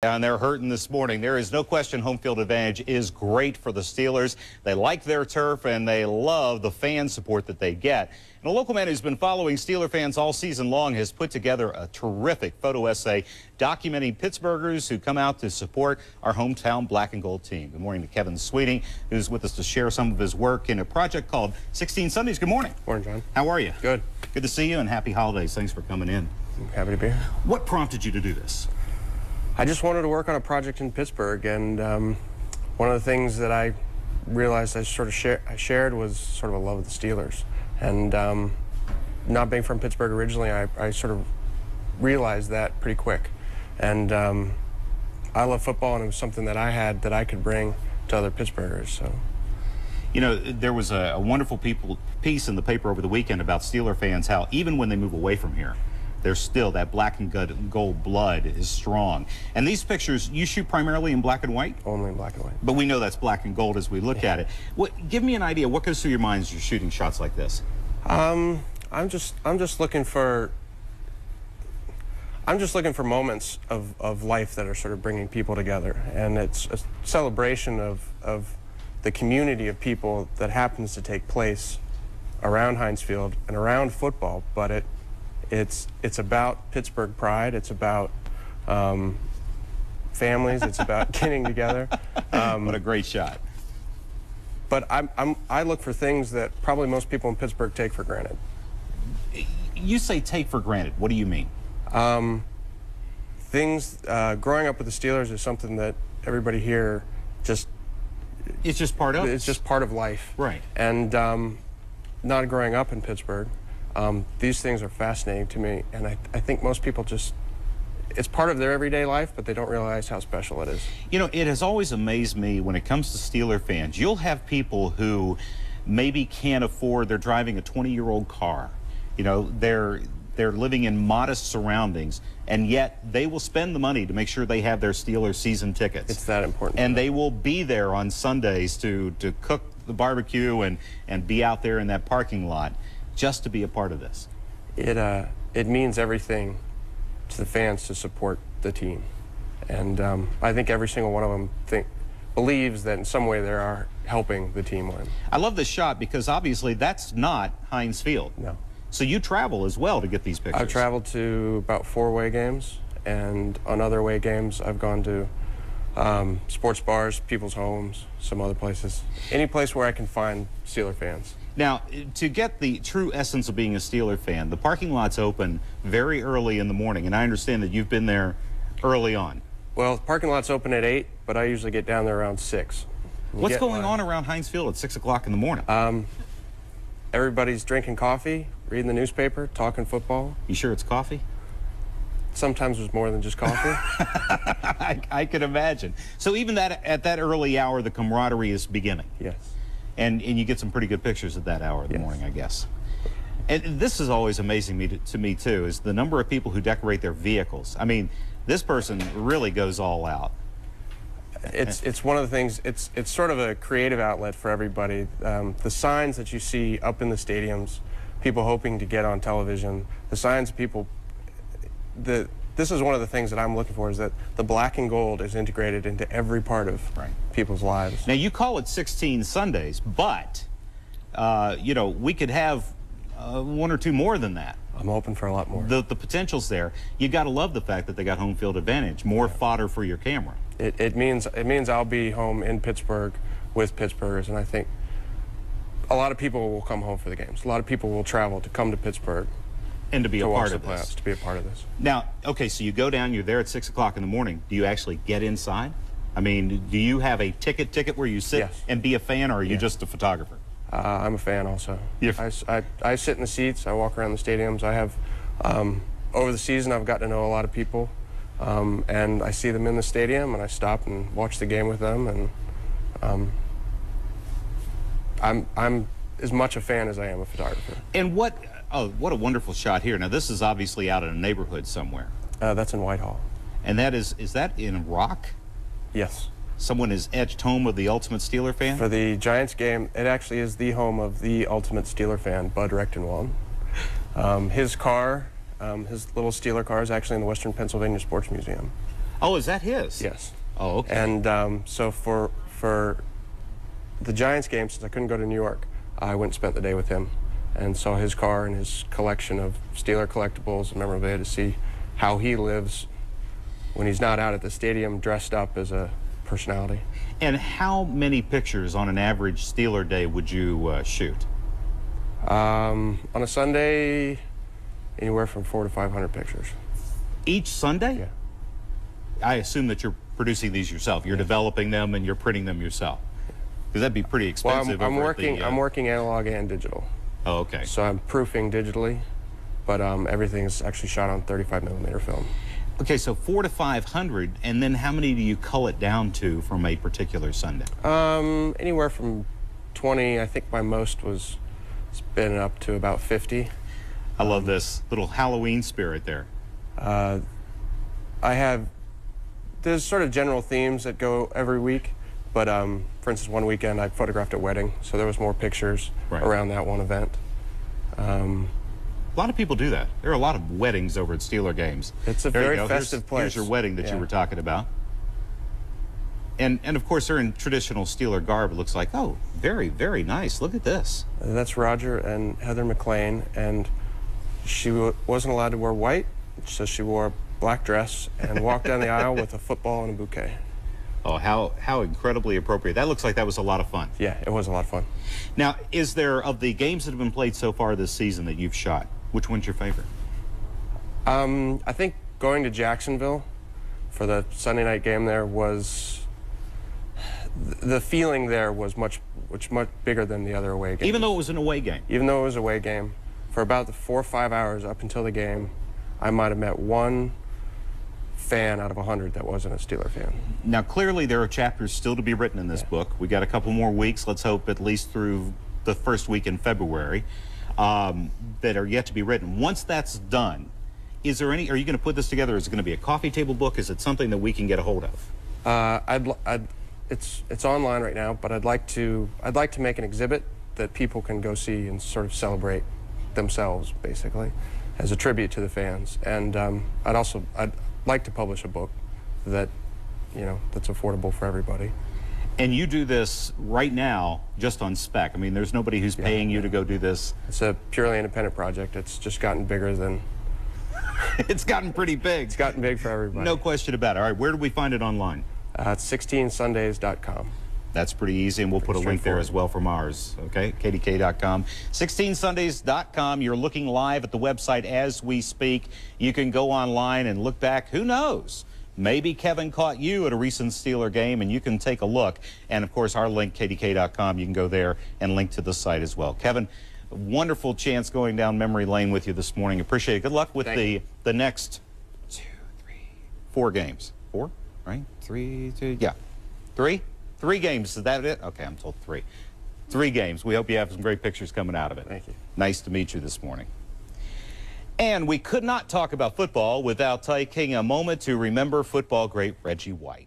And they're hurting this morning. There is no question home field advantage is great for the Steelers. They like their turf and they love the fan support that they get. And a local man who's been following Steeler fans all season long has put together a terrific photo essay documenting Pittsburghers who come out to support our hometown black and gold team. Good morning to Kevin Sweeting, who's with us to share some of his work in a project called 16 Sundays. Good morning. Morning, John. How are you? Good. Good to see you and happy holidays. Thanks for coming in. I'm happy to be here. What prompted you to do this? I just wanted to work on a project in Pittsburgh, and one of the things that I realized I shared was sort of a love of the Steelers. And not being from Pittsburgh originally, I sort of realized that pretty quick. And I love football, and it was something that I had that I could bring to other Pittsburghers. So, you know, there was a wonderful piece in the paper over the weekend about Steeler fans, how even when they move away from here, there's still that black and gold blood is strong. And these pictures, you shoot primarily in black and white? Only in black and white. But we know that's black and gold as we look at it. Give me an idea. What goes through your mind as you're shooting shots like this? I'm just looking for moments of life that are sort of bringing people together, and it's a celebration of the community of people that happens to take place around Heinz Field and around football. But it's about Pittsburgh pride. It's about families. It's about getting together. What a great shot! But I look for things that probably most people in Pittsburgh take for granted. You say take for granted. What do you mean? Growing up with the Steelers is something that everybody here it's just part of. It's just part of life. Right. And not growing up in Pittsburgh, these things are fascinating to me, and I think most people it's part of their everyday life, but they don't realize how special it is. You know, it has always amazed me when it comes to Steeler fans. You'll have people who maybe can't afford, they're driving a 20-year-old car. You know, they're living in modest surroundings, and yet they will spend the money to make sure they have their Steelers season tickets. It's that important. And they will be there on Sundays to cook the barbecue and be out there in that parking lot just to be a part of this. It means everything to the fans to support the team, and I think every single one of them believes that in some way they are helping the team win. I love this shot because obviously that's not Heinz Field. No. So you travel as well to get these pictures. I've traveled to about 4 away games, and on other away games I've gone to sports bars, people's homes, some other places. Any place where I can find Steeler fans. Now, to get the true essence of being a Steeler fan, the parking lot's open very early in the morning, and I understand that you've been there early on. Well, the parking lot's open at 8, but I usually get down there around 6. What's going on around Heinz Field at 6 o'clock in the morning? Everybody's drinking coffee, reading the newspaper, talking football. You sure it's coffee? Sometimes it's more than just coffee. I could imagine. So even at that early hour, the camaraderie is beginning. Yes. And you get some pretty good pictures at that hour of the morning, I guess. And this is always amazing to me, too, is the number of people who decorate their vehicles. I mean, this person really goes all out. It's one of the things, it's sort of a creative outlet for everybody. The signs that you see up in the stadiums, people hoping to get on television, the signs of people, this is one of the things that I'm looking for, is that the black and gold is integrated into every part of people's lives. Now, you call it 16 Sundays, but, you know, we could have 1 or 2 more than that. I'm hoping for a lot more. The potential's there. You got to love the fact that they got home field advantage, more fodder for your camera. It means I'll be home in Pittsburgh with Pittsburghers, and I think a lot of people will come home for the games. A lot of people will travel to come to Pittsburgh and to be a part of this. To be a part of this. Now, okay, so you go down, you're there at 6 o'clock in the morning. Do you actually get inside? I mean, do you have a ticket where you sit and be a fan, or are you just a photographer? I'm a fan also. I sit in the seats, I walk around the stadiums. I have, over the season, I've gotten to know a lot of people, and I see them in the stadium, and I stop and watch the game with them, and I'm as much a fan as I am a photographer. And what a wonderful shot here. Now, this is obviously out in a neighborhood somewhere. That's in Whitehall. And is that in rock? Yes. Someone is etched home of the ultimate Steeler fan? For the Giants game, it actually is the home of the ultimate Steeler fan, Bud Rechtenwald. His car, his little Steeler car, is actually in the Western Pennsylvania Sports Museum. Oh, is that his? Yes. Oh, okay. And so for the Giants game, since I couldn't go to New York, I went and spent the day with him and saw his car and his collection of Steeler collectibles and memorabilia to see how he lives when he's not out at the stadium dressed up as a personality. And how many pictures on an average Steeler day would you shoot? On a Sunday, anywhere from 400 to 500 pictures. Each Sunday? Yeah. I assume that you're producing these yourself. You're developing them and you're printing them yourself. Because that'd be pretty expensive. Well, I'm working analog and digital. Oh, okay. So I'm proofing digitally, but everything is actually shot on 35mm film. Okay, so 400 to 500, and then how many do you cull it down to from a particular Sunday? Anywhere from 20. I think my most was spin up to about 50. I love this little Halloween spirit there. There's sort of general themes that go every week, but for instance, one weekend I photographed a wedding, so there was more pictures around that one event. A lot of people do that. There are a lot of weddings over at Steeler games. It's a very festive place. Here's your wedding that you were talking about. And of course, they're in traditional Steeler garb. It looks like, oh, very, very nice. Look at this. That's Roger and Heather McLean, and she wasn't allowed to wear white, so she wore a black dress and walked down the aisle with a football and a bouquet. Oh, how incredibly appropriate. That looks like that was a lot of fun. Yeah, it was a lot of fun. Now, is there, of the games that have been played so far this season that you've shot, which one's your favorite? I think going to Jacksonville for the Sunday night game there was, the feeling there was much bigger than the other away games. Even though it was an away game? Even though it was an away game. For about the 4 or 5 hours up until the game, I might have met one fan out of 100 that wasn't a Steeler fan. Now, clearly there are chapters still to be written in this book. We got a couple more weeks, let's hope at least through the first week in February, that are yet to be written. Once that's done, is there any, are you going to put this together? Is it going to be a coffee table book? Is it something that we can get a hold of? It's online right now, but I'd like to make an exhibit that people can go see and sort of celebrate themselves, basically, as a tribute to the fans. And I'd like to publish a book that, that's affordable for everybody. And you do this right now just on spec. I mean, there's nobody who's paying you to go do this. It's a purely independent project. It's just gotten bigger than... It's gotten pretty big. It's gotten big for everybody. No question about it. All right, where do we find it online? It's 16sundays.com. That's pretty easy, and we'll put a link there as well from ours, okay? KDKA.com. 16sundays.com. You're looking live at the website as we speak. You can go online and look back. Who knows? Maybe Kevin caught you at a recent Steeler game, and you can take a look. And, of course, our link, KDKA.com, you can go there and link to the site as well. Kevin, wonderful chance going down memory lane with you this morning. Appreciate it. Good luck with the next 4 games. 4, right? 3, 2, yeah. 3? 3 games, is that it? Okay, I'm told 3. 3 games. We hope you have some great pictures coming out of it. Thank you. Nice to meet you this morning. And we could not talk about football without taking a moment to remember football great Reggie White.